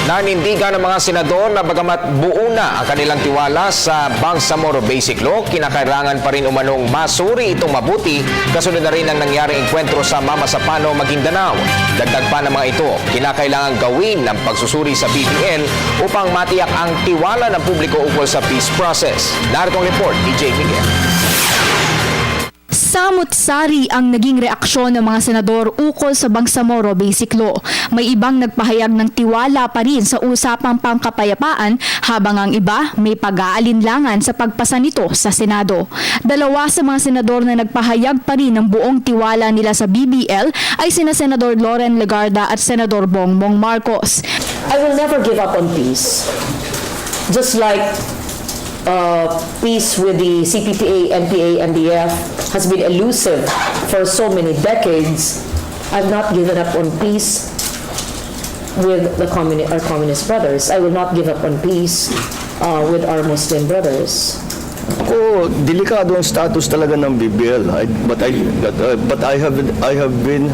Nanindigan ng mga senador na bagamat buo na ang kanilang tiwala sa Bangsamoro Basic Law, kinakailangan pa rin umanong masuri itong mabuti kasunod na rin ang nangyaring engkwentro sa Mamasapano, Maguindanao. Dagdag pa ng mga ito, kinakailangan gawin ng pagsusuri sa BBL upang matiyak ang tiwala ng publiko ukol sa peace process. Narito ang report ni Jay Miguel. Samut-sari ang naging reaksyon ng mga senador ukol sa Bangsamoro Basic Law. May ibang nagpahayag ng tiwala pa rin sa usapang pangkapayapaan habang ang iba may pag-aalinlangan sa pagpasa nito sa Senado. Dalawa sa mga senador na nagpahayag pa rin ng buong tiwala nila sa BBL ay sina Senador Loren Legarda at Senador Bongbong Marcos. I will never give up on peace. Just like peace with the CPPA, NPA, NDF has been elusive for so many decades, I've not given up on peace with our communist brothers. I will not give up on peace with our Muslim brothers. Delikado ang status talaga ng BBL. But I have been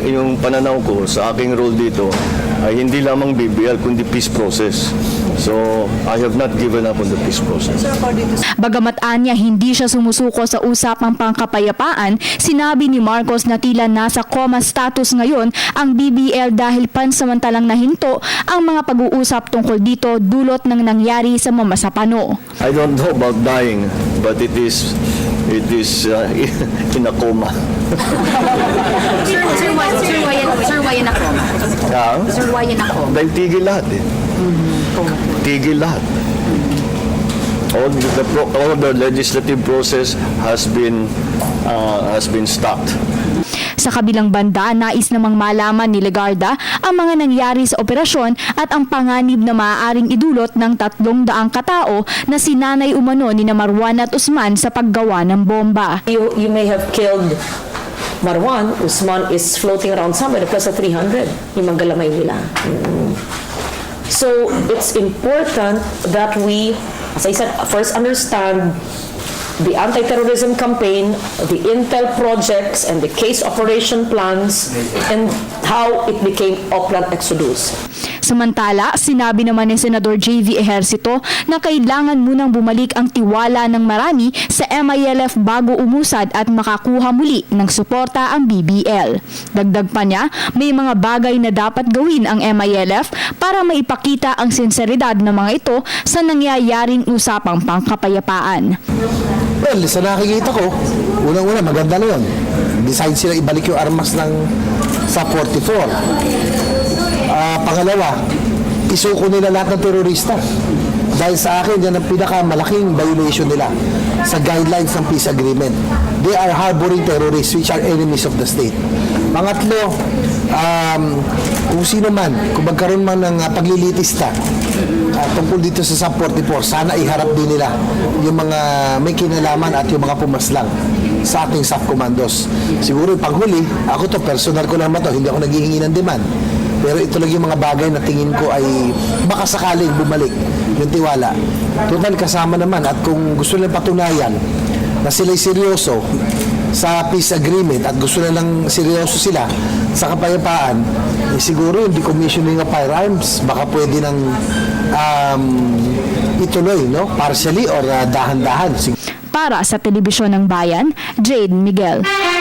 yung pananaw ko sa aking role dito ay hindi lamang BBL kundi peace process. So I have not given up on the peace process. Bagamat anya hindi siya sumusuko sa usapang pangkapayapaan, sinabi ni Marcos na tila nasa coma status ngayon ang BBL dahil pansamantalang nahinto ang mga pag-uusap tungkol dito dulot ng nangyari sa Mamasapano. I don't know about dying, but it is in a coma. Sir, why in a coma? Sir, why in a coma? Dahil tigil lahat eh. Tigil lahat. All the legislative process has been stopped. Sa kabilang banda, nais namang malaman ni Legarda ang mga nangyari sa operasyon at ang panganib na maaaring idulot ng 300 katao na sinanay umano ni Marwan at Usman sa paggawa ng bomba. You may have killed Marwan. Usman is floating around somewhere plus of 300. Yung mga galamay nila. So it's important that we, as I said, first understand the anti-terrorism campaign, the intel projects, and the case operation plans, and how it became Oplan Exodus. Samantala, sinabi naman ni Senador J.V. Ejercito na kailangan munang bumalik ang tiwala ng marami sa MILF bago umusad at makakuha muli ng suporta ang BBL. Dagdag pa niya, may mga bagay na dapat gawin ang MILF para maipakita ang sinseridad ng mga ito sa nangyayaring usapang pangkapayapaan. Well, sa nakikita ko, unang-una maganda na yun. Decide sila ibalik yung armas sa 44. Pangalawa, isuko nila lahat ng terorista. Dahil sa akin, yan ang pinakamalaking violation nila sa guidelines ng peace agreement. They are harboring terrorists which are enemies of the state. Pangatlo, kung sino man, kung magkaroon man ng paglilitista tungkol dito sa Sub 44, sana iharap din nila yung mga may kinalaman at yung mga pumaslang sa ating Sub Commandos. Siguro yung panghuli, ako to, personal ko naman to, hindi ako naghihingi ng demand. Pero ito lang yung mga bagay na tingin ko ay makasakaling bumalik yung tiwala. Total kasama naman at kung gusto nilang patunayan na sila'y seryoso sa peace agreement at gusto nilang seryoso sila sa kapayapaan, siguro yung decommissioning of firearms baka pwede nang ituloy, no? Partially or dahan-dahan. Para sa Telebisyon ng Bayan, Jade Miguel.